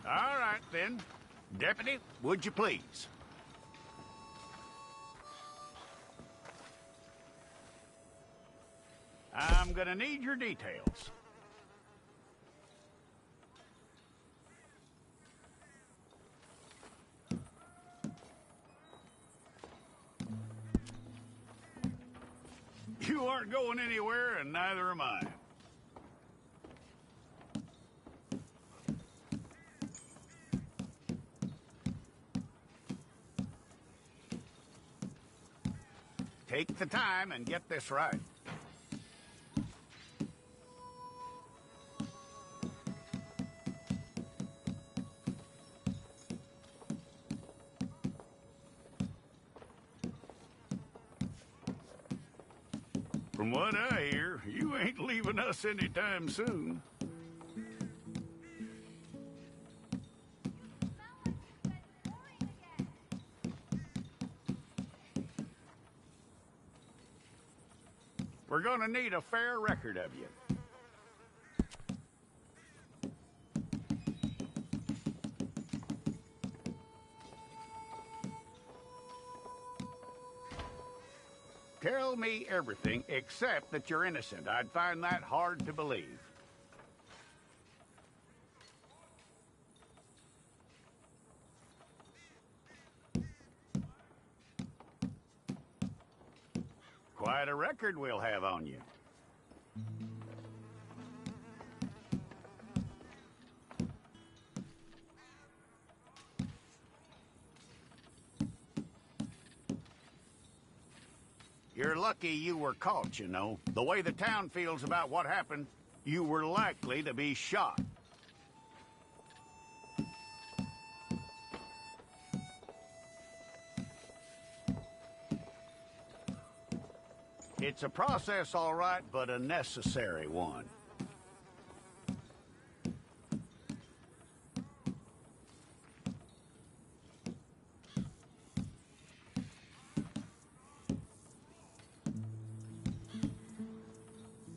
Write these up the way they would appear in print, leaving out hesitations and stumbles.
All right, then. Deputy, would you please? I'm gonna need your details. You aren't going anywhere, and neither am I. Take the time and get this right. From what I hear, you ain't leaving us anytime soon. We're gonna need a fair record of you. Tell me everything except that you're innocent. I'd find that hard to believe. Quite a record we'll have on you. You're lucky you were caught, you know. The way the town feels about what happened, you were likely to be shot. It's a process, all right, but a necessary one.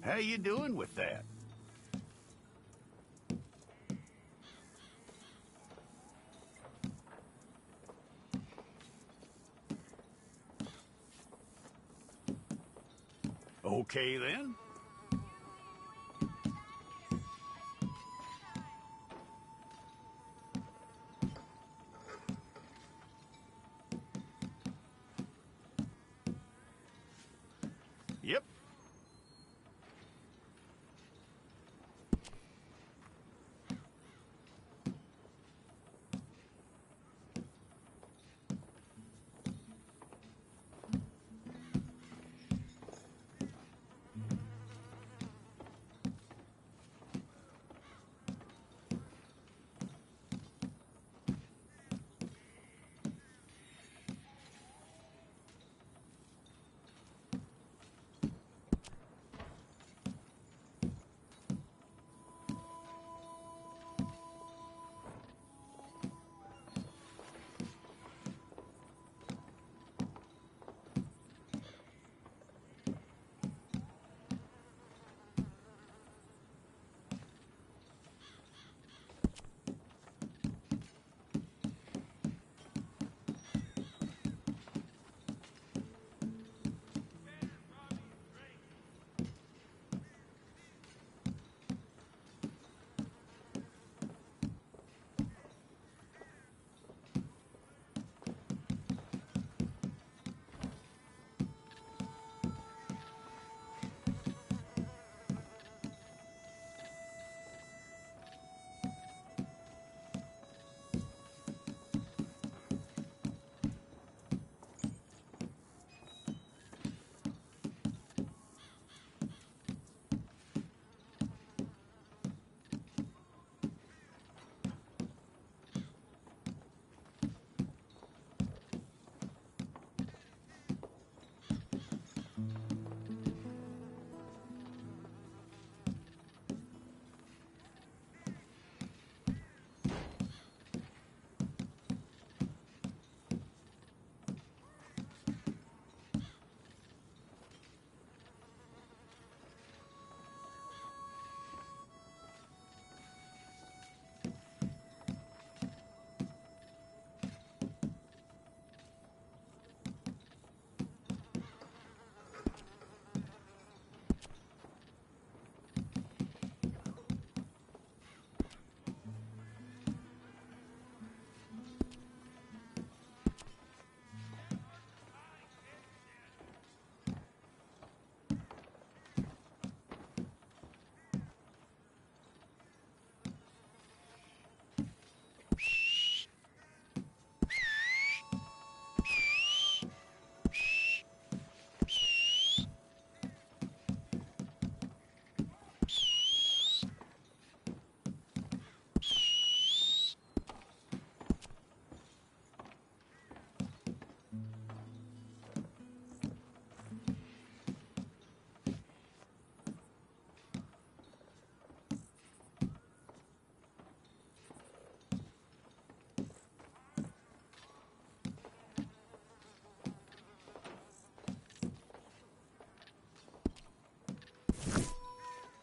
How you doing with that? Okay, then. Yep.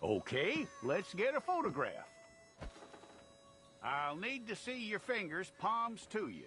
Okay, let's get a photograph. I'll need to see your fingers, palms to you.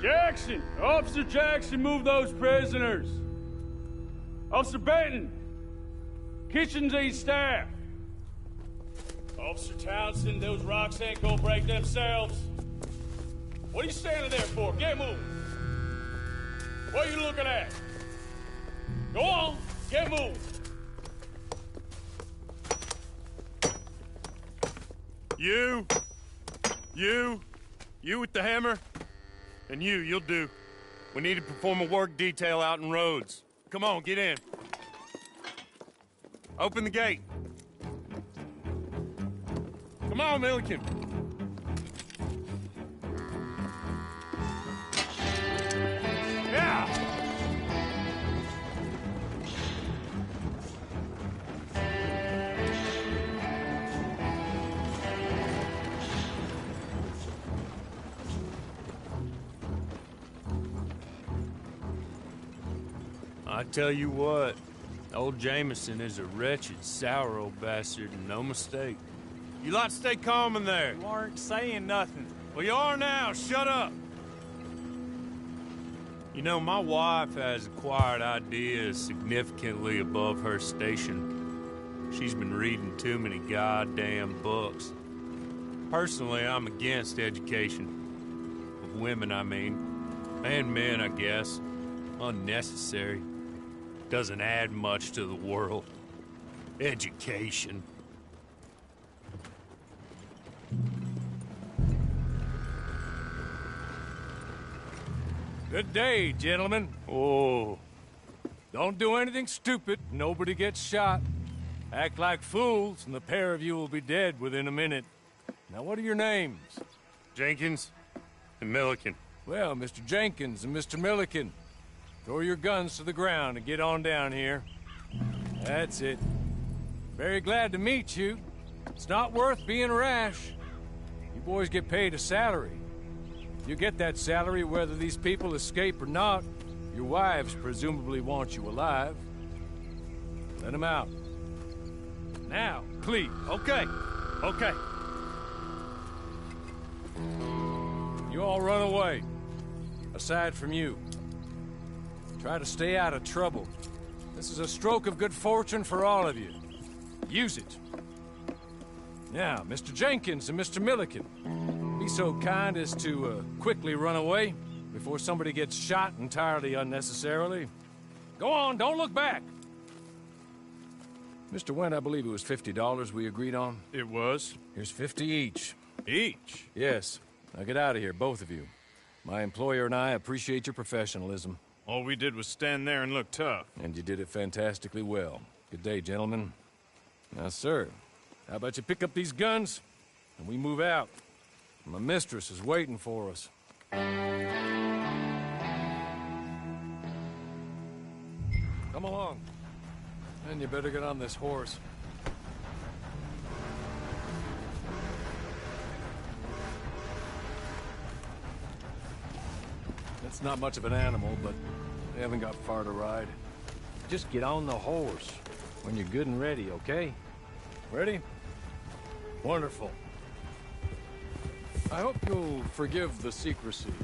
Jackson! Officer Jackson, move those prisoners! Officer Benton! Kitchens aid staff! Officer Townsend, those rocks ain't gonna break themselves. What are you standing there for? Get moving! What are you looking at? Go on, get moving! You with the hammer? And you'll do. We need to perform a work detail out in Rhodes. Come on, get in. Open the gate. Come on, Milliken. Yeah! I tell you what, old Jameson is a wretched, sour old bastard, and no mistake. You lot stay calm in there. You aren't saying nothing. Well, you are now. Shut up. You know, my wife has acquired ideas significantly above her station. She's been reading too many goddamn books. Personally, I'm against education. Of women, I mean. And men, I guess. Unnecessary. Doesn't add much to the world. Education. Good day, gentlemen. Oh. Don't do anything stupid. Nobody gets shot. Act like fools, and the pair of you will be dead within a minute. Now, what are your names? Jenkins and Milliken. Well, Mr. Jenkins and Mr. Milliken, throw your guns to the ground and get on down here. That's it. Very glad to meet you. It's not worth being rash. You boys get paid a salary. You get that salary whether these people escape or not. Your wives presumably want you alive. Let them out. Now, please. Okay. You all run away. Aside from you. Try to stay out of trouble. This is a stroke of good fortune for all of you. Use it. Now, Mr. Jenkins and Mr. Milliken, be so kind as to quickly run away before somebody gets shot entirely unnecessarily. Go on, don't look back. Mr. Wendt, I believe it was $50 we agreed on. It was. Here's 50 each. Each? Yes. Now get out of here, both of you. My employer and I appreciate your professionalism. All we did was stand there and look tough. And you did it fantastically well. Good day, gentlemen. Now, sir, how about you pick up these guns, and we move out? My mistress is waiting for us. Come along. And you better get on this horse. It's not much of an animal, but they haven't got far to ride. Just get on the horse when you're good and ready, okay? Ready? Wonderful. I hope you'll forgive the secrecy.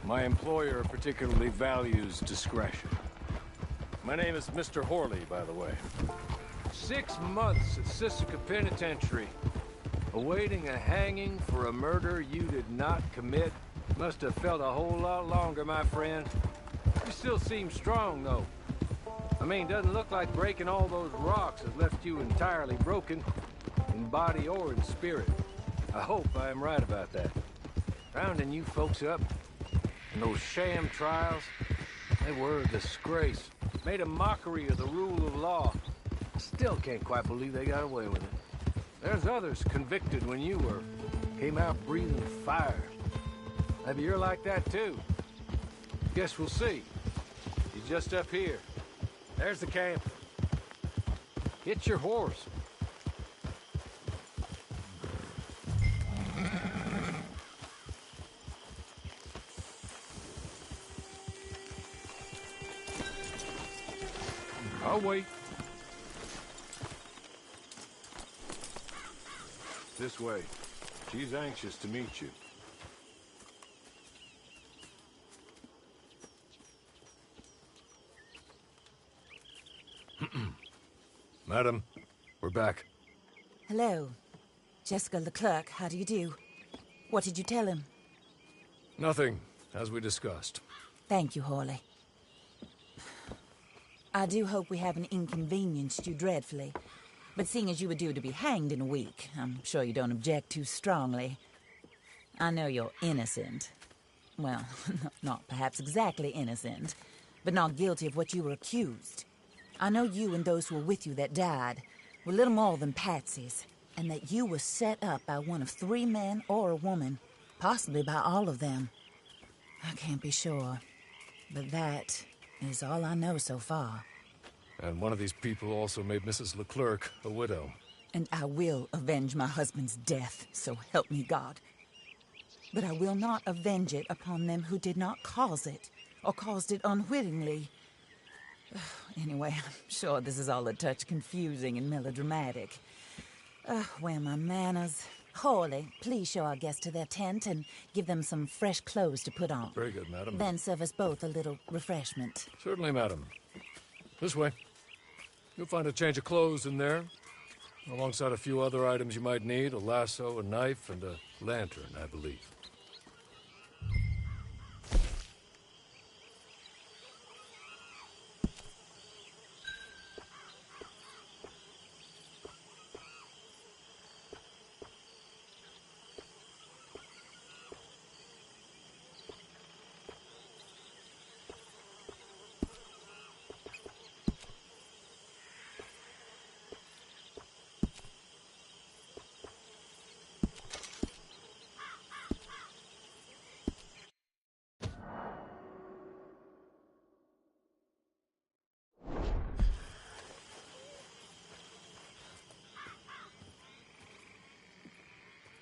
My employer particularly values discretion. My name is Mr. Horley, by the way. 6 months at Sisika Penitentiary. awaiting a hanging for a murder you did not commit. Must have felt a whole lot longer, my friend. You still seem strong, though. I mean, doesn't look like breaking all those rocks has left you entirely broken, in body or in spirit. I hope I am right about that. Rounding you folks up, and those sham trials, they were a disgrace. Made a mockery of the rule of law. I still can't quite believe they got away with it. There's others convicted when you were. Came out breathing fire. Maybe you're like that too. Guess we'll see. He's just up here. There's the camp. Get your horse. I'll wait. This way. She's anxious to meet you. Madam, we're back. Hello. Jessica Leclerc, how do you do? What did you tell him? Nothing, as we discussed. Thank you, Hawley. I do hope we haven't inconvenienced you dreadfully. But seeing as you were due to be hanged in a week, I'm sure you don't object too strongly. I know you're innocent. Well, not perhaps exactly innocent, but not guilty of what you were accused. I know you and those who were with you that died were little more than patsies, and that you were set up by one of 3 men or a woman, possibly by all of them. I can't be sure, but that is all I know so far. And one of these people also made Mrs. Leclerc a widow. And I will avenge my husband's death, so help me God. But I will not avenge it upon them who did not cause it, or caused it unwittingly. Anyway, I'm sure this is all a touch confusing and melodramatic. Where are my manners? Hawley, please show our guests to their tent and give them some fresh clothes to put on. Very good, madam. Then serve us both a little refreshment. Certainly, madam. This way. You'll find a change of clothes in there, alongside a few other items you might need, a lasso, a knife, and a lantern, I believe.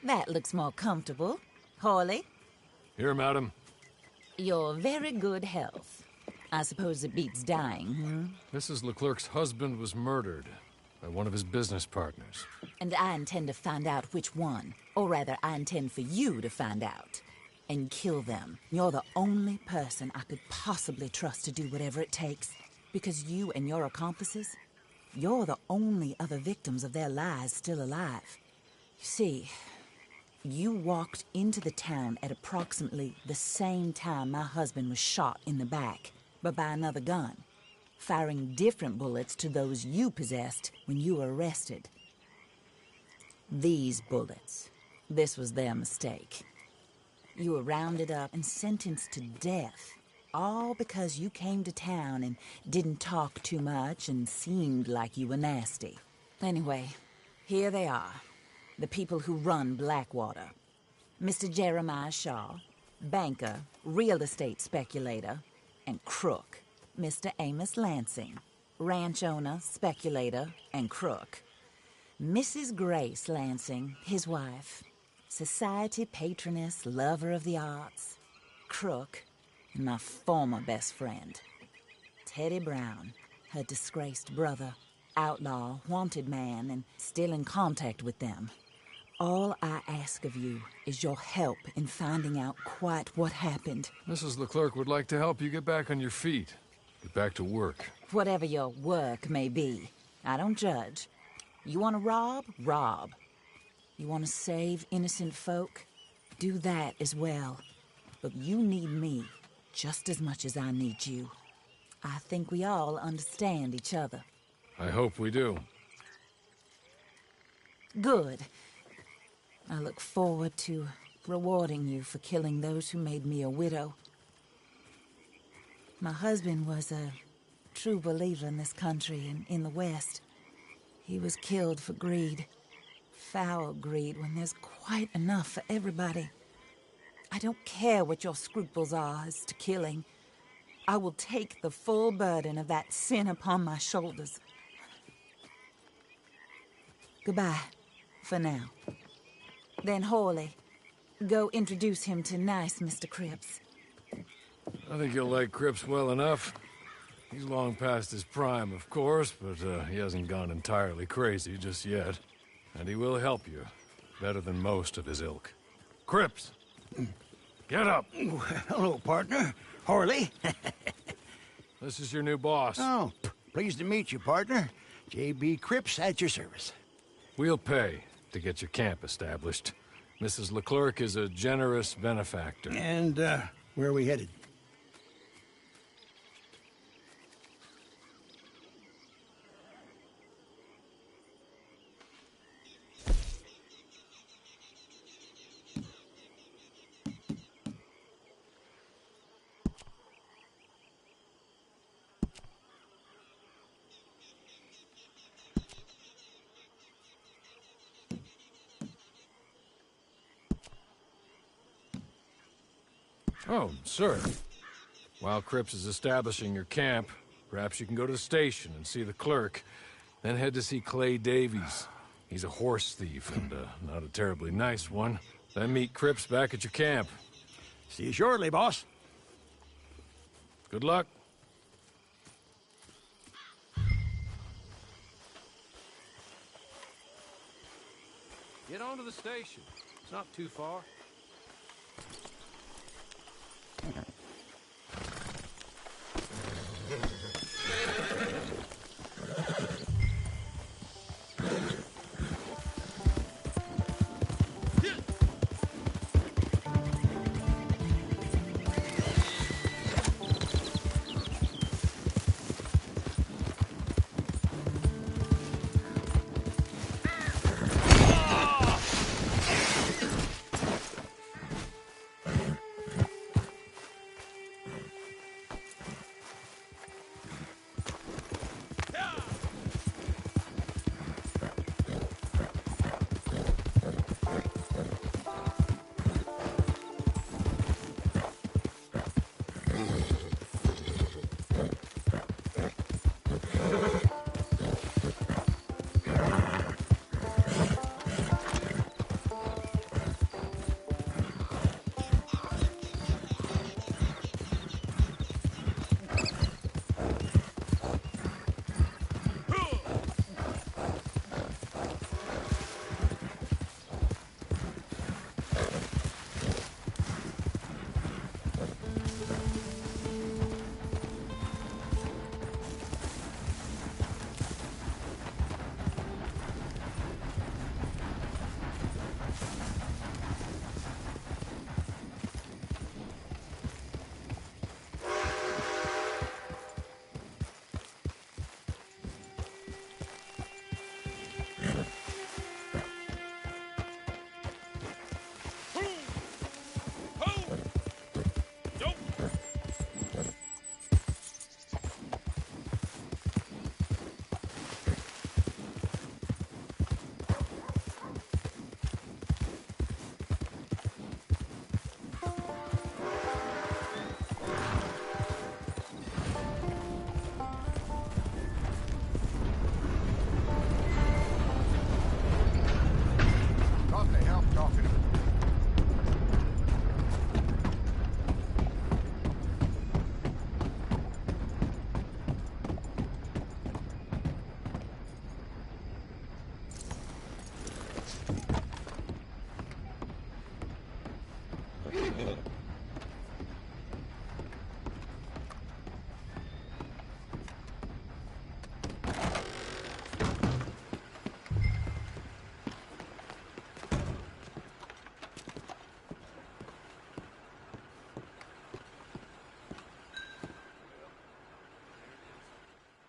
That looks more comfortable. Hawley? Here, madam. Your very good health. I suppose it beats dying, Mrs. Leclerc's husband was murdered by one of his business partners. And I intend to find out which one. Or rather, I intend for you to find out. And kill them. You're the only person I could possibly trust to do whatever it takes. Because you and your accomplices, you're the only other victims of their lies still alive. You see, you walked into the town at approximately the same time my husband was shot in the back, but by another gun, firing different bullets to those you possessed when you were arrested. These bullets, this was their mistake. You were rounded up and sentenced to death, all because you came to town and didn't talk too much and seemed like you were nasty. Anyway, here they are. The people who run Blackwater. Mr. Jeremiah Shaw, banker, real estate speculator, and crook. Mr. Amos Lansing, ranch owner, speculator, and crook. Mrs. Grace Lansing, his wife, society patroness, lover of the arts, crook, and my former best friend. Teddy Brown, her disgraced brother, outlaw, wanted man, and still in contact with them. All I ask of you is your help in finding out quite what happened. Mrs. Leclerc would like to help you get back on your feet. Get back to work. Whatever your work may be, I don't judge. You want to rob? Rob. You want to save innocent folk? Do that as well. But you need me just as much as I need you. I think we all understand each other. I hope we do. Good. I look forward to rewarding you for killing those who made me a widow. My husband was a true believer in this country and in the West. He was killed for greed. Foul greed when there's quite enough for everybody. I don't care what your scruples are as to killing. I will take the full burden of that sin upon my shoulders. Goodbye, for now. Then Hawley, go introduce him to nice Mr. Cripps. I think you'll like Cripps well enough. He's long past his prime, of course, but he hasn't gone entirely crazy just yet. And he will help you, better than most of his ilk. Cripps! Get up! Hello, partner. Hawley. This is your new boss. Oh, pleased to meet you, partner. J.B. Cripps at your service. We'll pay to get your camp established. Mrs. Leclerc is a generous benefactor. And, where are we headed? Oh, sir. While Cripps is establishing your camp, perhaps you can go to the station and see the clerk, then head to see Clay Davies. He's a horse thief, and not a terribly nice one. Then meet Cripps back at your camp. See you shortly, boss. Good luck. Get on to the station. It's not too far.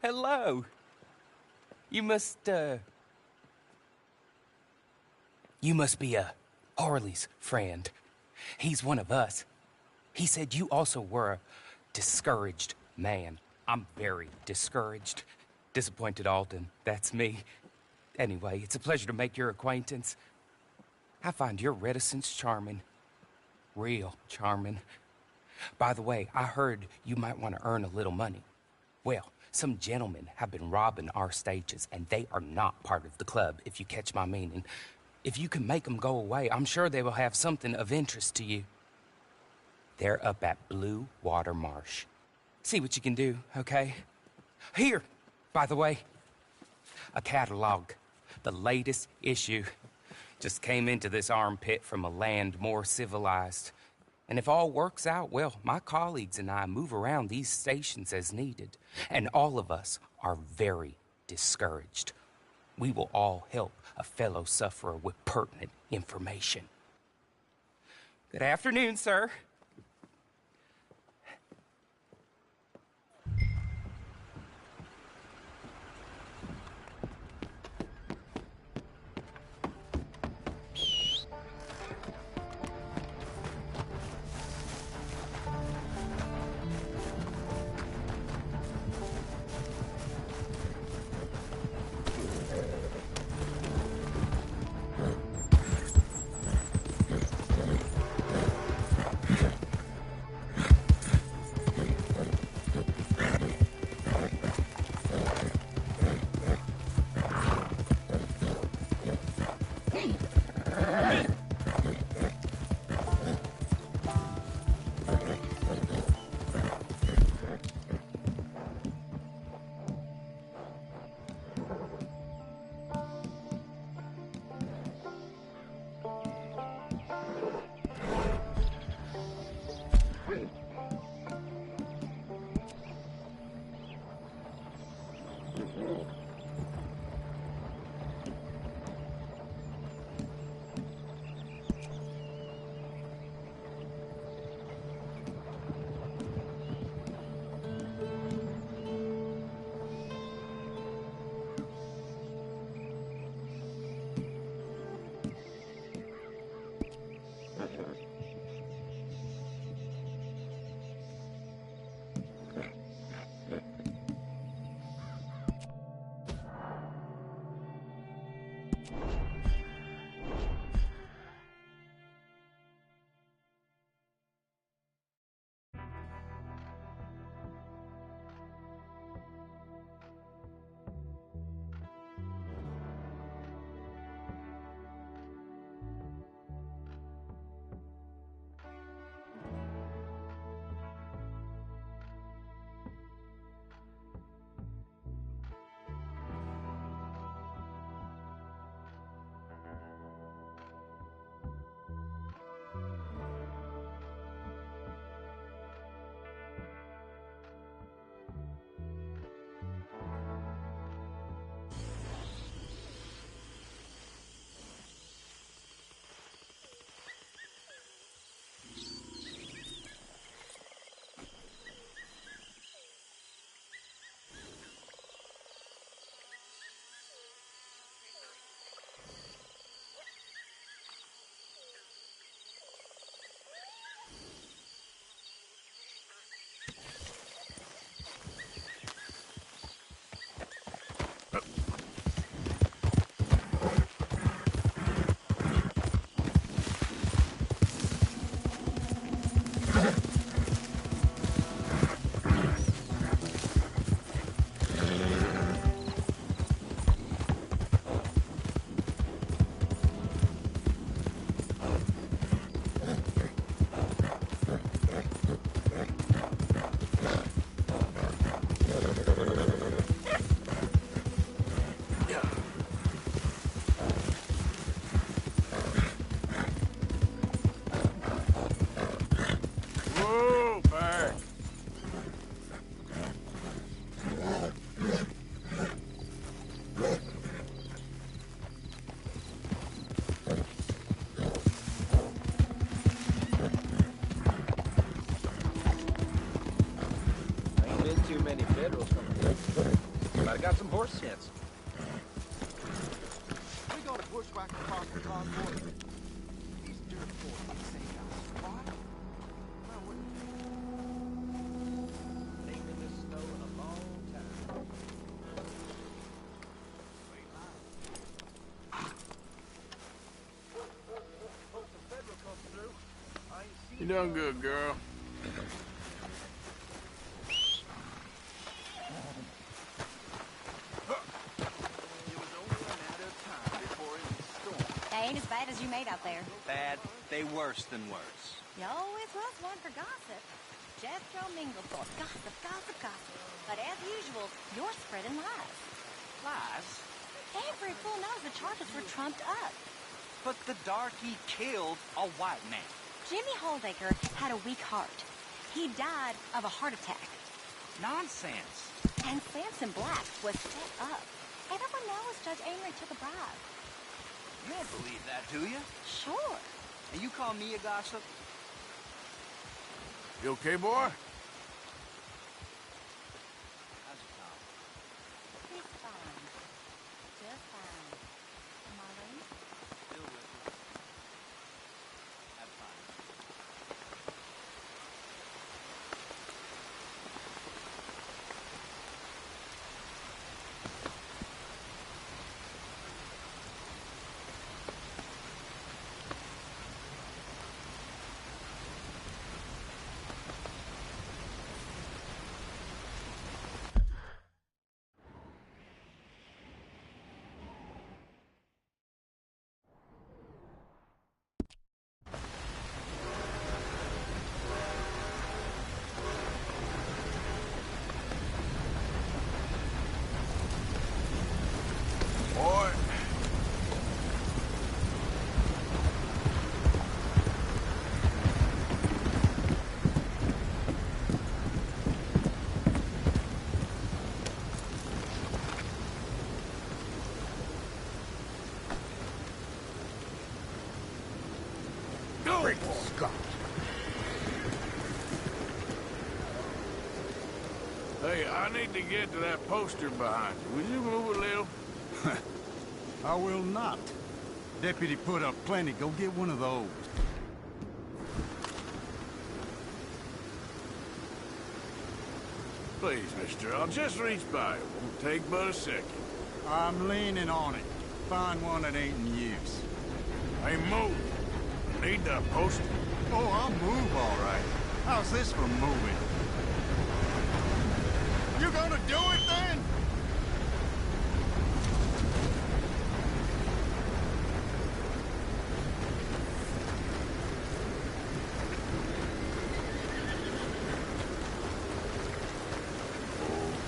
Hello. You must be Harley's friend. He's one of us. He said you also were a discouraged man. I'm very discouraged. Disappointed Alden, that's me. Anyway, it's a pleasure to make your acquaintance. I find your reticence charming. Real charming. By the way, I heard you might want to earn a little money. Well, some gentlemen have been robbing our stages, and they are not part of the club, if you catch my meaning. If you can make them go away, I'm sure they will have something of interest to you. They're up at Blue Water Marsh. See what you can do, okay? Here, by the way, a catalog. The latest issue. Just came into this armpit from a land more civilized. And if all works out, well, my colleagues and I move around these stations as needed. And all of us are very discouraged. We will all help a fellow sufferer with pertinent information. Good afternoon, sir. Too many federals coming. got some horse sense. We got a bushwhack across the convoy. These dirt boys ain't saying us. What? Well, Ain't been this snow in a long time. Hope the federal comes through. I ain't seen You done good, girl. Ain't as bad as you made out there. bad, they worse than worse. You always was one for gossip. Jethro Minglethorpe, gossip, gossip, gossip. But as usual, you're spreading lies. Lies? Every fool knows the charges were trumped up. But the darky killed a white man. Jimmy Holdaker had a weak heart. He died of a heart attack. Nonsense. And Samson Black was set up. Everyone knows Judge Amory took a bribe. You don't believe that, do you? Sure. And you call me a gossip? You okay, boy? How's it, Tom? He's fine. Just fine. Marlene? Still with you. Have fun. Boy. Great Scott. Hey, I need to get to that poster behind you. Will you move a little? I will not. Deputy put up plenty. Go get one of those. Please, mister, I'll just reach by. It won't take but a second. I'm leaning on it. Find one that ain't in use. Hey, move. Need that poster. Oh, I'll move all right. How's this for moving? You gonna do it then?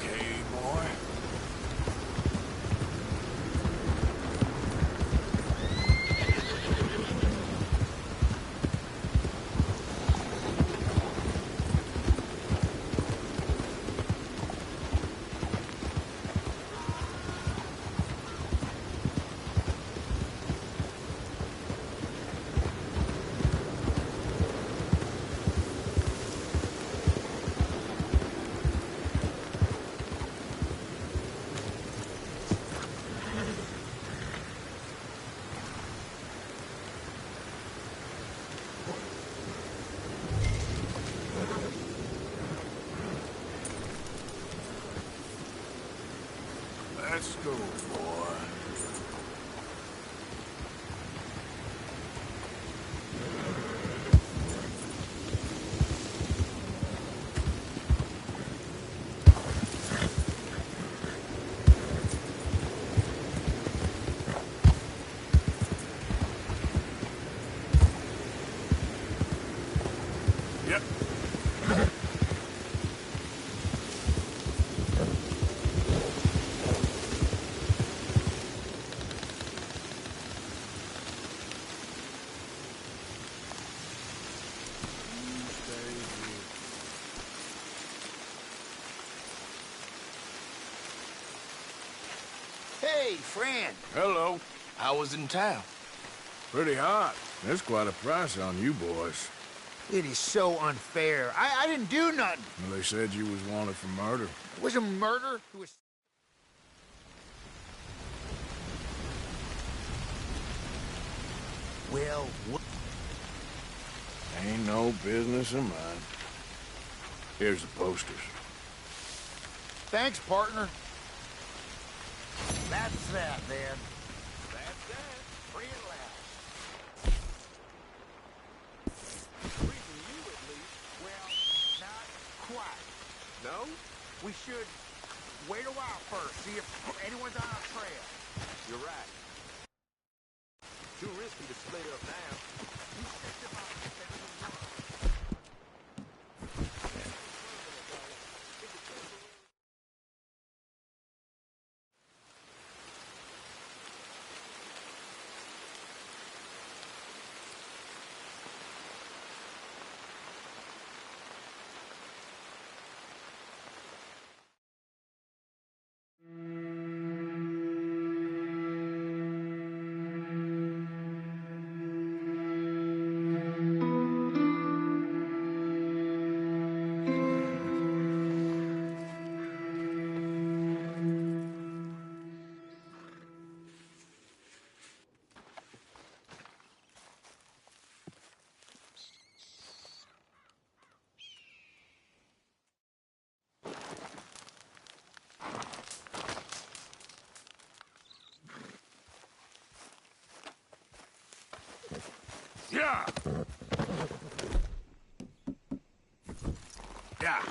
Okay, boy. Let's go, boy. Yep. Hey, friend. Hello. I was in town. Pretty hot. That's quite a price on you boys. It is so unfair. I didn't do nothing. Well, they said you was wanted for murder. It was a murder. It was... Well, Ain't no business of mine. Here's the posters. Thanks, partner. that's that then. That's that. Free at last. Freezing you, at least. Well, not quite. No? We should wait a while first, see if anyone's on our trail. You're right. Too risky to split up now. You picked them up if everything works. Yeah. Yeah.